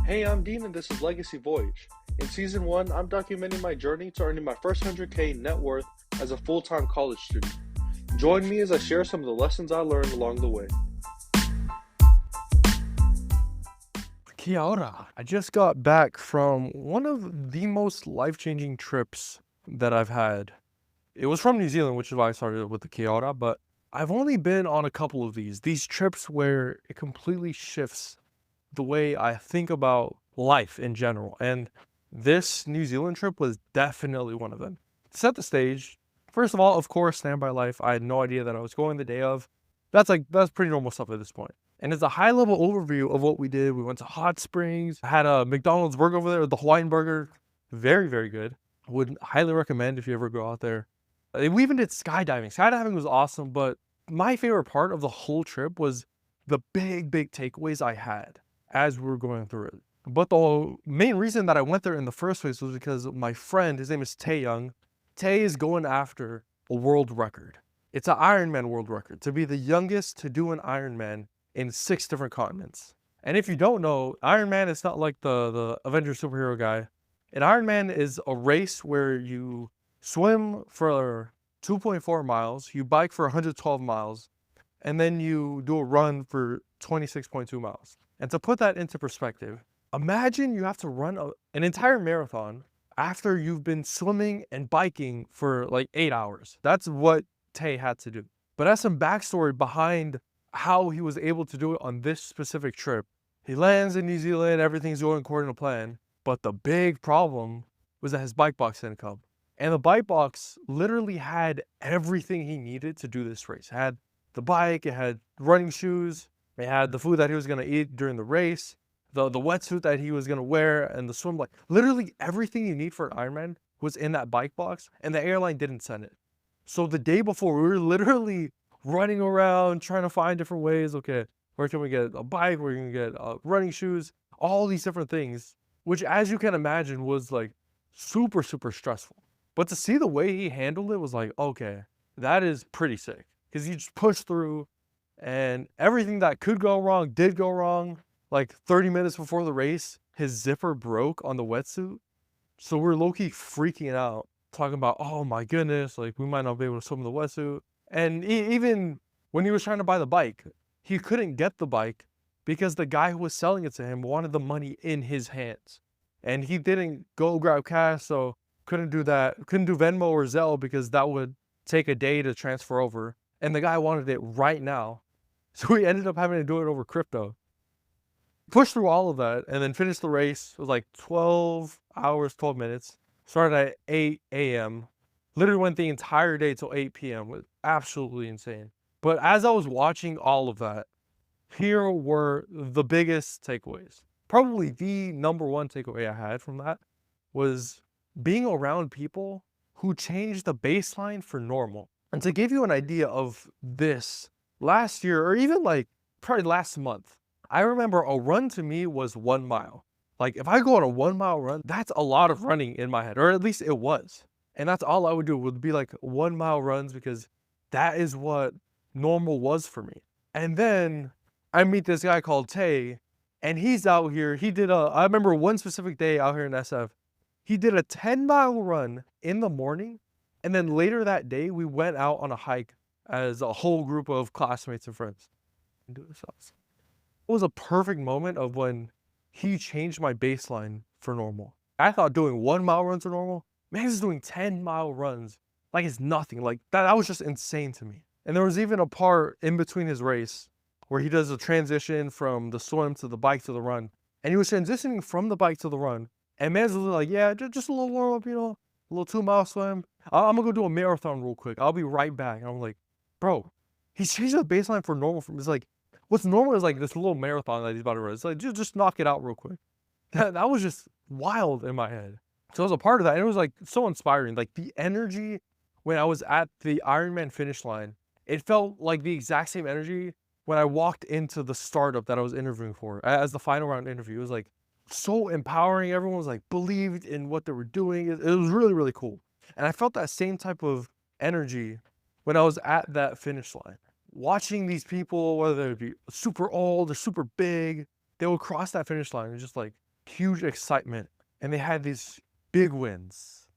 Hey, I'm Dean and this is Legacy Voyage. In Season 1, I'm documenting my journey to earning my first 100K net worth as a full-time college student. Join me as I share some of the lessons I learned along the way. Kia ora. I just got back from one of the most life-changing trips that I've had. It was from New Zealand, which is why I started with the Kia ora, but I've only been on a couple of these trips where it completely shifts the way I think about life in general. And this New Zealand trip was definitely one of them. To set the stage, first of all, of course, Standby Life. I had no idea that I was going the day of. That's pretty normal stuff at this point. And as a high level overview of what we did, we went to Hot Springs, had a McDonald's burger over there, the Hawaiian burger, very, very good. Would highly recommend if you ever go out there. We even did skydiving. Skydiving was awesome, but my favorite part of the whole trip was the big takeaways I had as we were going through it. But the main reason that I went there in the first place was because my friend, his name is Tae Young. Tae is going after a world record. It's an Ironman world record to be the youngest to do an Ironman in 6 different continents. And if you don't know, Ironman is not like the Avengers superhero guy. An Ironman is a race where you swim for 2.4 miles, you bike for 112 miles, and then you do a run for 26.2 miles. And to put that into perspective, imagine you have to run an entire marathon after you've been swimming and biking for like 8 hours. That's what Tay had to do. But as some backstory behind how he was able to do it on this specific trip, he lands in New Zealand, everything's going according to plan. But the big problem was that his bike box didn't come. And the bike box literally had everything he needed to do this race. It had the bike, it had running shoes, it had the food that he was gonna eat during the race, the wetsuit that he was gonna wear, and the swim. Like literally everything you need for an Ironman was in that bike box, and the airline didn't send it. So the day before, we were literally running around trying to find different ways. Okay, where can we get a bike? Where can we get running shoes? All these different things, which, as you can imagine, was like super stressful. But to see the way he handled it was like, okay, that is pretty sick. Because he just pushed through, and everything that could go wrong did go wrong. Like 30 minutes before the race, his zipper broke on the wetsuit. So we're low-key freaking out, talking about, oh my goodness, like we might not be able to swim in the wetsuit. And even when he was trying to buy the bike, he couldn't get the bike because the guy who was selling it to him wanted the money in his hands. And he didn't go grab cash, so couldn't do that. Couldn't do Venmo or Zelle because that would take a day to transfer over. And the guy wanted it right now. So we ended up having to do it over crypto. Pushed through all of that and then finished the race. It was like 12 hours, 12 minutes. Started at 8 a.m. Literally went the entire day till 8 p.m. It was absolutely insane. But as I was watching all of that, here were the biggest takeaways. Probably the number one takeaway I had from that was being around people who changed the baseline for normal. And to give you an idea of this, last year, or even like probably last month, I remember a run to me was 1 mile. Like if I go on a 1 mile run, that's a lot of running in my head, or at least it was. And that's all I would do would be like 1 mile runs because that is what normal was for me. And then I meet this guy called Tay, and he's out here. I remember one specific day out here in SF, he did a 10-mile run in the morning. And then later that day, we went out on a hike as a whole group of classmates and friends. It was a perfect moment of when he changed my baseline for normal. I thought doing 1 mile runs are normal. Man, he's doing 10-mile runs like it's nothing. Like that was just insane to me. And there was even a part in between his race where he does a transition from the swim to the bike to the run. And he was transitioning from the bike to the run. And man's like, yeah, just a little warm up, a little 2 mile swim. I'm gonna go do a marathon real quick. I'll be right back. And I'm like, bro, he's changed the baseline for normal. It's like, what's normal is like this little marathon that he's about to run. It's like, just knock it out real quick. That was just wild in my head. So I was a part of that. And it was like so inspiring. Like the energy when I was at the Ironman finish line, it felt like the exact same energy when I walked into the startup that I was interviewing for as the final round interview. It was like so empowering. Everyone was like believed in what they were doing. It was really cool. And I felt that same type of energy when I was at that finish line. Watching these people, whether they be super old or super big, they would cross that finish line and just like huge excitement, and they had these big wins.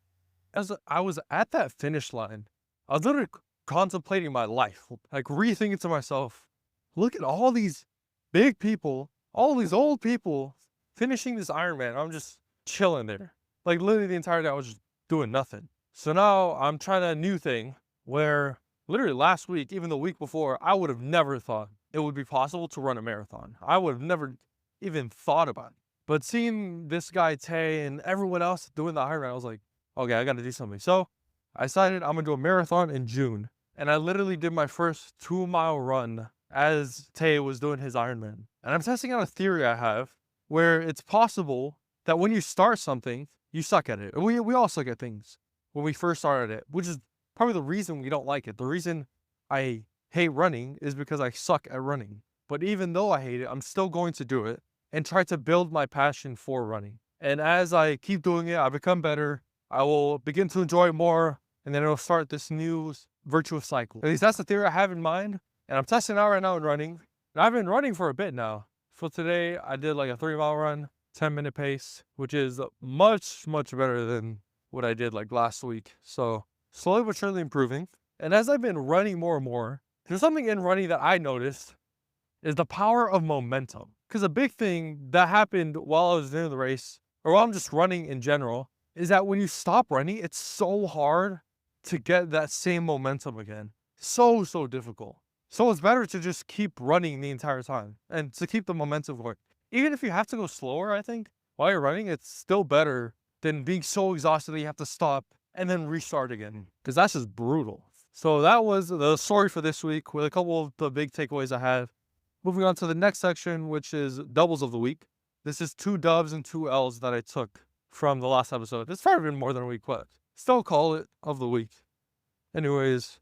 As I was at that finish line, I was literally contemplating my life, like rethinking to myself, look at all these big people, all these old people finishing this Ironman. I'm just chilling there. Like literally the entire day I was just doing nothing. So now I'm trying a new thing where literally last week, even the week before, I would have never thought it would be possible to run a marathon. I would have never even thought about it. But seeing this guy Tay and everyone else doing the Ironman, I was like, okay, I got to do something. So I decided I'm gonna do a marathon in June, and I literally did my first 2 mile run as Tay was doing his Ironman. And I'm testing out a theory I have where it's possible that when you start something, you suck at it. We all suck at things when we first started it, which is probably the reason we don't like it. The reason I hate running is because I suck at running. But even though I hate it, I'm still going to do it and try to build my passion for running. And as I keep doing it, I become better. I will begin to enjoy it more, and then it'll start this new virtuous cycle. At least that's the theory I have in mind, and I'm testing out right now in running. And I've been running for a bit now. So today I did like a 3 mile run, 10-minute pace, which is much better than what I did like last week. So slowly but surely improving. And as I've been running more and more, there's something in running that I noticed is the power of momentum. Because a big thing that happened while I was doing the race, or while I'm just running in general, is that when you stop running, it's so hard to get that same momentum again. So difficult. So it's better to just keep running the entire time and to keep the momentum going. Even if you have to go slower, I think, while you're running, it's still better than being so exhausted that you have to stop and then restart again. Because that's just brutal. So that was the story for this week with a couple of the big takeaways I have. Moving on to the next section, which is doubles of the week. This is 2 dubs and 2 L's that I took from the last episode. It's probably been more than a week, but still call it of the week. Anyways,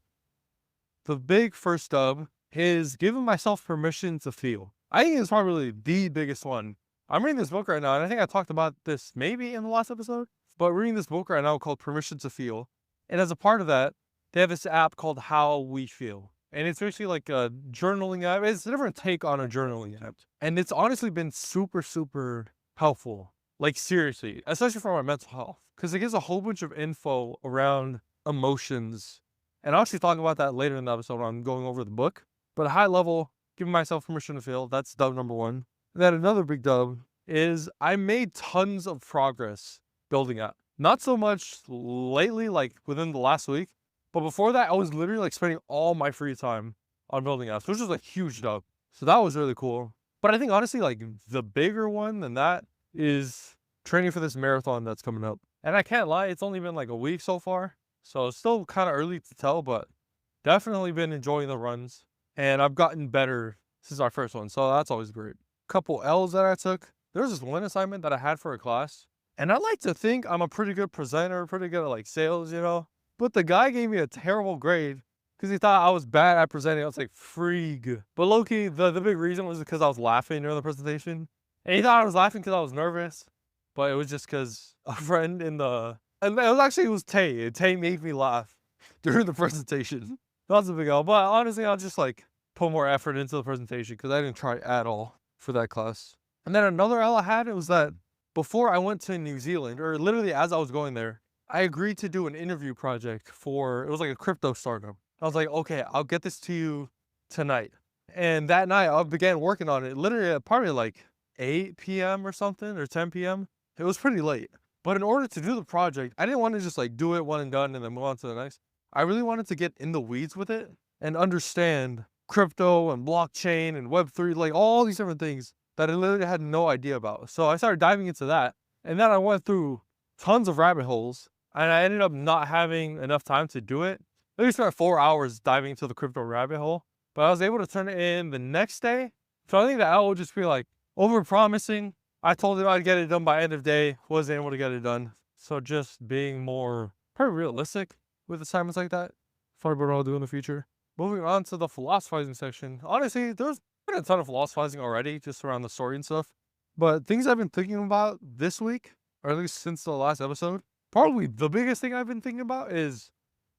the big first dub is giving myself permission to feel. I think it's probably the biggest one. I'm reading this book right now, and I think I talked about this maybe in the last episode, but reading this book right now called Permission to Feel. And as a part of that, they have this app called How We Feel. And it's actually like a journaling app. It's a different take on a journaling app. And it's honestly been super helpful. Like seriously, especially for my mental health. Because it gives a whole bunch of info around emotions. And I'll actually talk about that later in the episode when I'm going over the book. But at a high level, giving myself permission to feel, that's dub number 1. And then another big dub is I made tons of progress building up. Not so much lately, like within the last week. But before that, I was literally like spending all my free time on building apps, which was a huge dub. So that was really cool. But I think honestly, like the bigger one than that is training for this marathon that's coming up. And I can't lie, it's only been like a week so far. So it's still kind of early to tell, but definitely been enjoying the runs. And I've gotten better since our first one. So that's always great. Couple L's that I took. There was this one assignment that I had for a class. And I like to think I'm a pretty good presenter, pretty good at like sales, you know. But the guy gave me a terrible grade because he thought I was bad at presenting. I was like, freak. But low-key, the big reason was because I was laughing during the presentation. And he thought I was laughing because I was nervous. But it was just because a friend in the... And it was Tay. Tay made me laugh during the presentation. That's a big L. But honestly, I'll just like put more effort into the presentation because I didn't try at all for that class. And then another L I had, it was that before I went to New Zealand, or literally as I was going there, I agreed to do an interview project it was like a crypto startup. I was like, okay, I'll get this to you tonight. And that night I began working on it, literally at probably like 8 p.m. or something, or 10 p.m. It was pretty late. But in order to do the project, I didn't want to just like do it one and done and then move on to the next. I really wanted to get in the weeds with it and understand crypto and blockchain and Web3, like all these different things that I literally had no idea about. So I started diving into that. And then I went through tons of rabbit holes. And I ended up not having enough time to do it. I only spent 4 hours diving into the crypto rabbit hole, but I was able to turn it in the next day. So I think that L would just be like over-promising. I told him I'd get it done by end of day, wasn't able to get it done. So just being more probably realistic with assignments like that. Probably what I'll do in the future. Moving on to the philosophizing section. Honestly, there's been a ton of philosophizing already, just around the story and stuff. But things I've been thinking about this week, or at least since the last episode, probably the biggest thing I've been thinking about is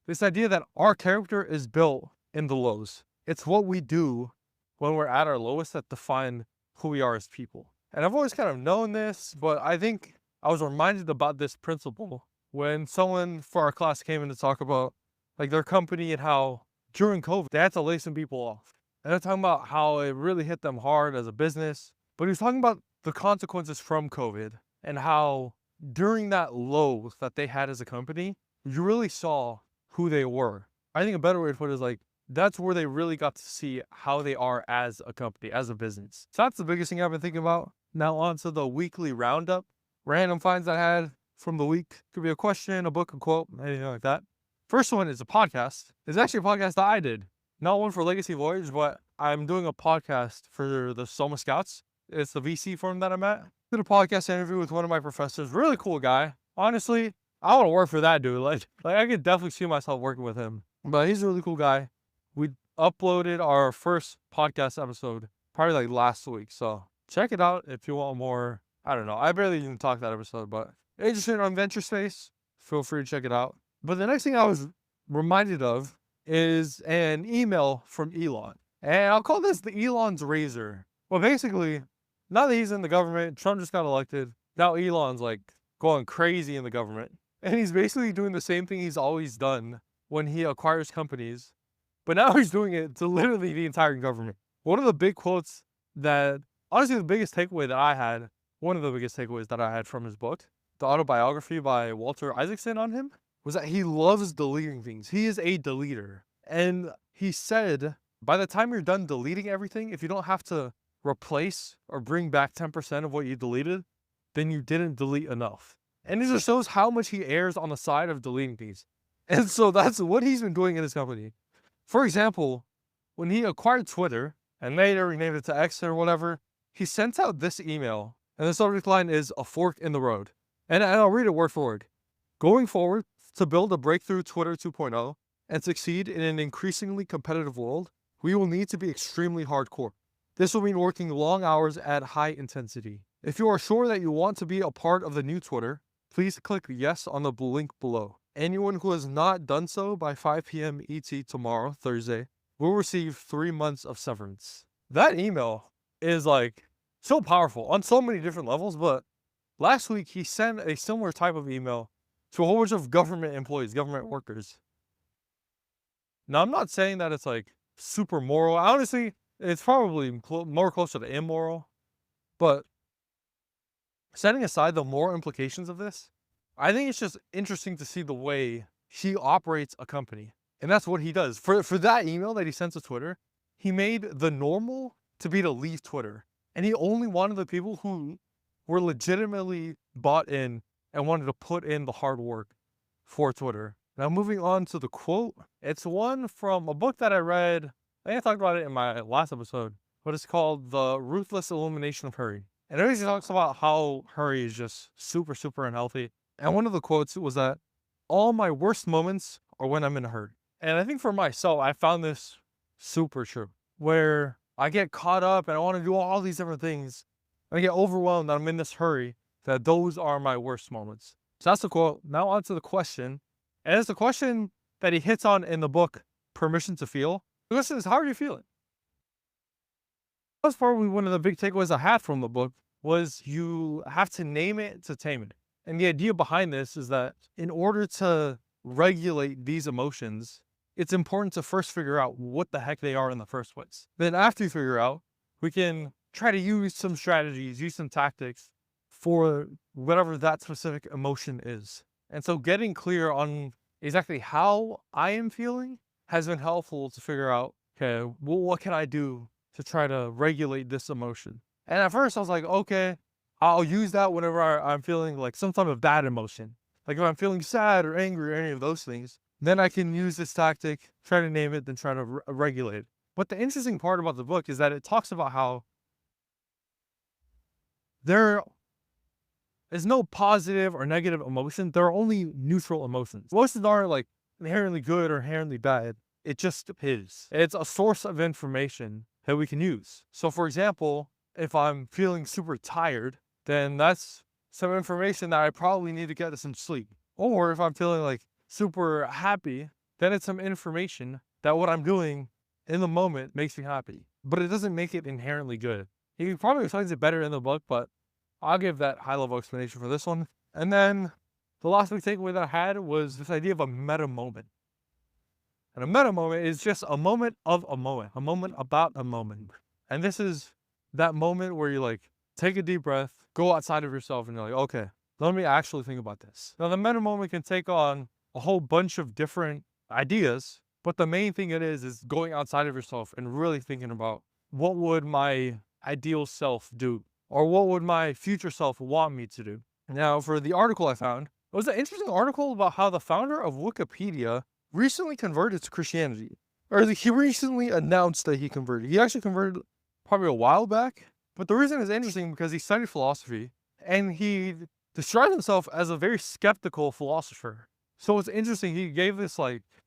this idea that our character is built in the lows. It's what we do when we're at our lowest that define who we are as people. And I've always kind of known this, but I think I was reminded about this principle when someone for our class came in to talk about like their company and how during COVID they had to lay some people off. And they're talking about how it really hit them hard as a business. But he was talking about the consequences from COVID and how during that low that they had as a company, you really saw who they were. I think a better way to put it is like that's where they really got to see how they are as a company, as a business. So that's the biggest thing I've been thinking about. Now on to the weekly roundup. Random finds I had from the week. Could be a question, a book, a quote, anything like that. First one is a podcast. It's actually a podcast that I did. Not one for Legacy Voyage, but I'm doing a podcast for the Soma Scouts. It's the VC firm that I'm at. Did a podcast interview with one of my professors. Really cool guy. Honestly, I want to work for that dude. Like I could definitely see myself working with him. But he's a really cool guy. We uploaded our first podcast episode probably like last week. So check it out if you want more. I don't know. I barely even talked that episode, but interested on venture space, feel free to check it out. But the next thing I was reminded of is an email from Elon. And I'll call this the Elon's razor. Well, basically, now that he's in the government, Trump just got elected. Now Elon's like going crazy in the government. And he's basically doing the same thing he's always done when he acquires companies. But now he's doing it to literally the entire government. One of the big quotes that, honestly, the biggest takeaway that I had, one of the biggest takeaways that I had from his book, the autobiography by Walter Isaacson on him, was that he loves deleting things. He is a deleter. And he said, by the time you're done deleting everything, if you don't have to replace or bring back 10% of what you deleted, then you didn't delete enough. And it just shows how much he errs on the side of deleting things. And so that's what he's been doing in his company. For example, when he acquired Twitter and later renamed it to X or whatever, he sent out this email. And the subject line is a fork in the road. And I'll read it word for word. Going forward, to build a breakthrough Twitter 2.0 and succeed in an increasingly competitive world, we will need to be extremely hardcore. This will mean working long hours at high intensity. If you are sure that you want to be a part of the new Twitter, please click yes on the link below. Anyone who has not done so by 5 p.m. ET tomorrow, Thursday, will receive 3 months of severance. That email is like so powerful on so many different levels, but last week he sent a similar type of email to a whole bunch of government employees, government workers. Now, I'm not saying that it's like super moral. Honestly, it's probably more closer to immoral, but setting aside the moral implications of this, I think it's just interesting to see the way he operates a company. And that's what he does. For that email that he sent to Twitter, he made the normal to be to leave Twitter. And he only wanted the people who were legitimately bought in and wanted to put in the hard work for Twitter. Now, moving on to the quote, it's one from a book that I read. I think I talked about it in my last episode, but it's called The Ruthless Elimination of Hurry. And it basically talks about how hurry is just super, super unhealthy. And one of the quotes was that all my worst moments are when I'm in a hurry. And I think for myself, I found this super true, where I get caught up and I want to do all these different things. I get overwhelmed that I'm in this hurry, that those are my worst moments. So that's the quote. Now on to the question. And it's the question that he hits on in the book, Permission to Feel. The question is, how are you feeling? That's probably one of the big takeaways I had from the book was you have to name it to tame it. And the idea behind this is that in order to regulate these emotions, it's important to first figure out what the heck they are in the first place. Then after you figure out, we can try to use some strategies, use some tactics for whatever that specific emotion is. And so getting clear on exactly how I am feeling has been helpful to figure out, okay, well, what can I do to try to regulate this emotion? And at first I was like, okay, I'll use that whenever I'm feeling like some type of bad emotion. Like if I'm feeling sad or angry or any of those things, then I can use this tactic, try to name it, then try to regulate it. But the interesting part about the book is that it talks about how there is no positive or negative emotion. There are only neutral emotions. Emotions aren't like inherently good or inherently bad. It just is. It's a source of information that we can use. So for example, if I'm feeling super tired, then that's some information that I probably need to get some sleep. Or if I'm feeling like super happy, then it's some information that what I'm doing in the moment makes me happy. But it doesn't make it inherently good. He probably explains it better in the book, but I'll give that high-level explanation for this one. And then the last big takeaway that I had was this idea of a meta moment. And a meta moment is just a moment of a moment about a moment. And this is that moment where you like take a deep breath, go outside of yourself, and you're like, okay, let me actually think about this. Now, the meta moment can take on a whole bunch of different ideas, but the main thing it is going outside of yourself and really thinking about what would my ideal self do, or what would my future self want me to do. Now, for the article I found, it was an interesting article about how the founder of Wikipedia recently converted to Christianity. Or he recently announced that he converted. He actually converted probably a while back. But the reason is interesting because he studied philosophy and he described himself as a very skeptical philosopher. So it's interesting, he gave this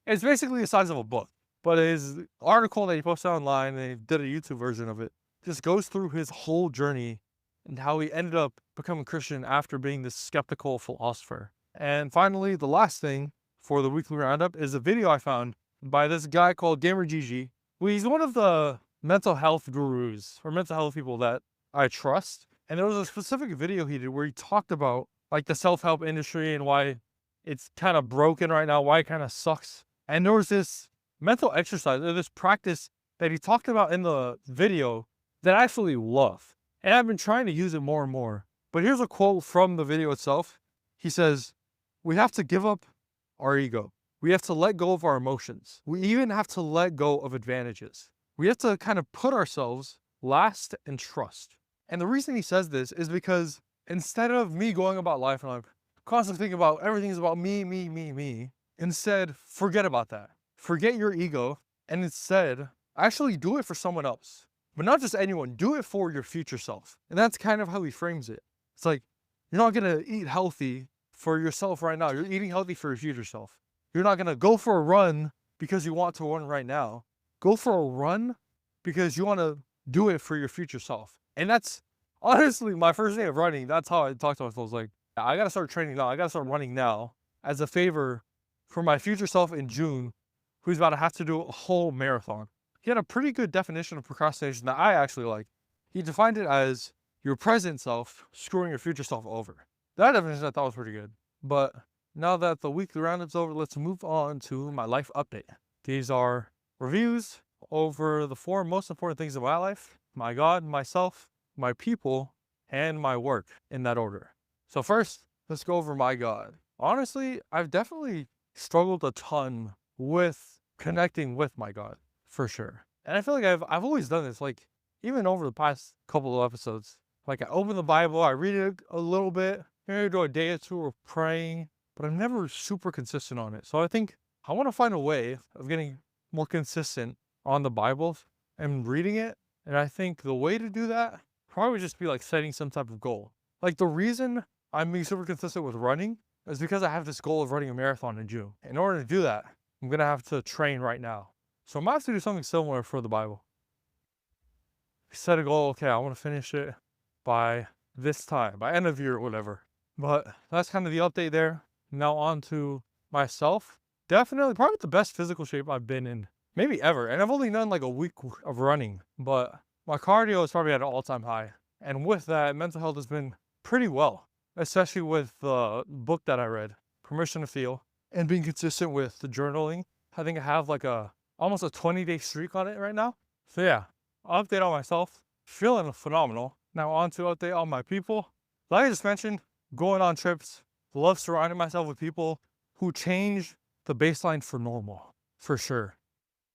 it's basically the size of a book. But his article that he posted online, and he did a YouTube version of it, just goes through his whole journey and how he ended up becoming Christian after being this skeptical philosopher. And finally, the last thing for the weekly roundup is a video I found by this guy called GamerGG. He's one of the mental health gurus or mental health people that I trust. And there was a specific video he did where he talked about the self-help industry and why it's kind of broken right now, why it kind of sucks. And there was this mental exercise, or this practice that he talked about in the video that I absolutely love. And I've been trying to use it more and more. But here's a quote from the video itself. He says, "We have to give up our ego. We have to let go of our emotions. We even have to let go of advantages. We have to kind of put ourselves last and trust." And the reason he says this is because instead of me going about life and I'm constantly thinking about everything's about me, instead, forget about that. Forget your ego and instead, actually do it for someone else. But not just anyone, do it for your future self. And that's kind of how he frames it. It's like, you're not gonna eat healthy for yourself right now. You're eating healthy for your future self. You're not gonna go for a run because you want to run right now. Go for a run because you wanna do it for your future self. And that's honestly my first day of running. That's how I talk to myself. Like, I gotta start training now. I gotta start running now as a favor for my future self in June, who's about to have to do a whole marathon. He had a pretty good definition of procrastination that I actually like. He defined it as your present self screwing your future self over. That definition I thought was pretty good. But now that the weekly roundup's over, let's move on to my life update. These are reviews over the 4 most important things in my life: my God, myself, my people, and my work, in that order. So first, let's go over my God. Honestly, I've definitely struggled a ton with connecting with my God, for sure. And I feel like I've always done this, even over the past couple of episodes. I open the Bible, I read it a little bit, maybe do a day or two of praying, but I'm never super consistent on it. So I think I want to find a way of getting more consistent on the Bible and reading it. And I think the way to do that probably would just be setting some type of goal. The reason I'm being super consistent with running is because I have this goal of running a marathon in June. In order to do that, I'm going to have to train right now. So I might have to do something similar for the Bible. Set a goal, okay, I want to finish it by this time, by end of year or whatever. But that's kind of the update there. Now on to myself. Definitely probably the best physical shape I've been in maybe ever. And I've only done a week of running, but my cardio is probably at an all-time high. And with that, mental health has been pretty well, especially with the book that I read, Permission to Feel, and being consistent with the journaling. I think I have almost a 20-day streak on it right now. So yeah, update on myself, feeling phenomenal. Now on to update on my people. Like I just mentioned, going on trips, love surrounding myself with people who change the baseline for normal, for sure.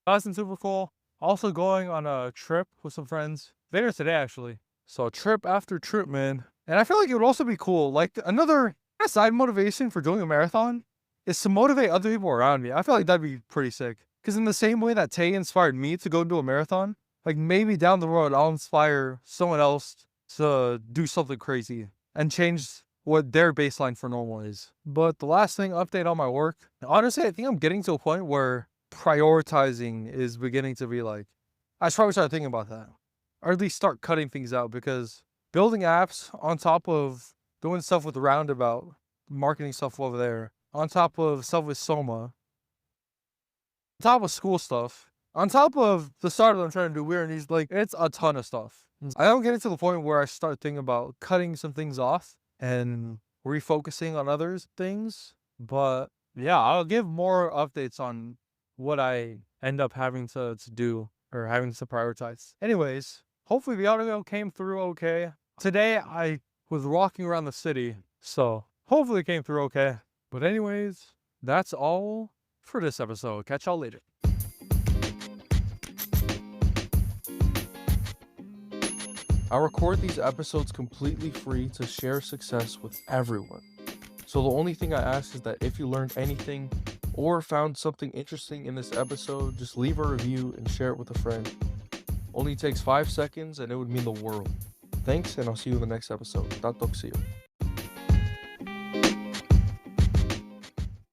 That's been super cool. Also going on a trip with some friends later today, actually. So trip after trip, man. And I feel like it would also be cool. Another side motivation for doing a marathon is to motivate other people around me. I feel like that'd be pretty sick. Because in the same way that Tay inspired me to go do a marathon, maybe down the road I'll inspire someone else to do something crazy and change what their baseline for normal is. But the last thing, update on my work. Honestly, I think I'm getting to a point where prioritizing is beginning to be I should probably start thinking about that. Or at least start cutting things out, because building apps on top of doing stuff with Roundabout, marketing stuff over there, on top of stuff with Soma, on top of school stuff, On top of the start that I'm trying to do weird, and he's like, it's a ton of stuff. I don't get it to the point where I start thinking about cutting some things off and refocusing on other things. But yeah, I'll give more updates on what I end up having to do or having to prioritize. Anyways, hopefully the audio came through okay. Today I was walking around the city, so hopefully it came through okay. But anyways, that's all for this episode. Catch y'all later. I record these episodes completely free to share success with everyone. So the only thing I ask is that if you learned anything or found something interesting in this episode, just leave a review and share it with a friend. Only takes 5 seconds and it would mean the world. Thanks, and I'll see you in the next episode. Tatok, see you.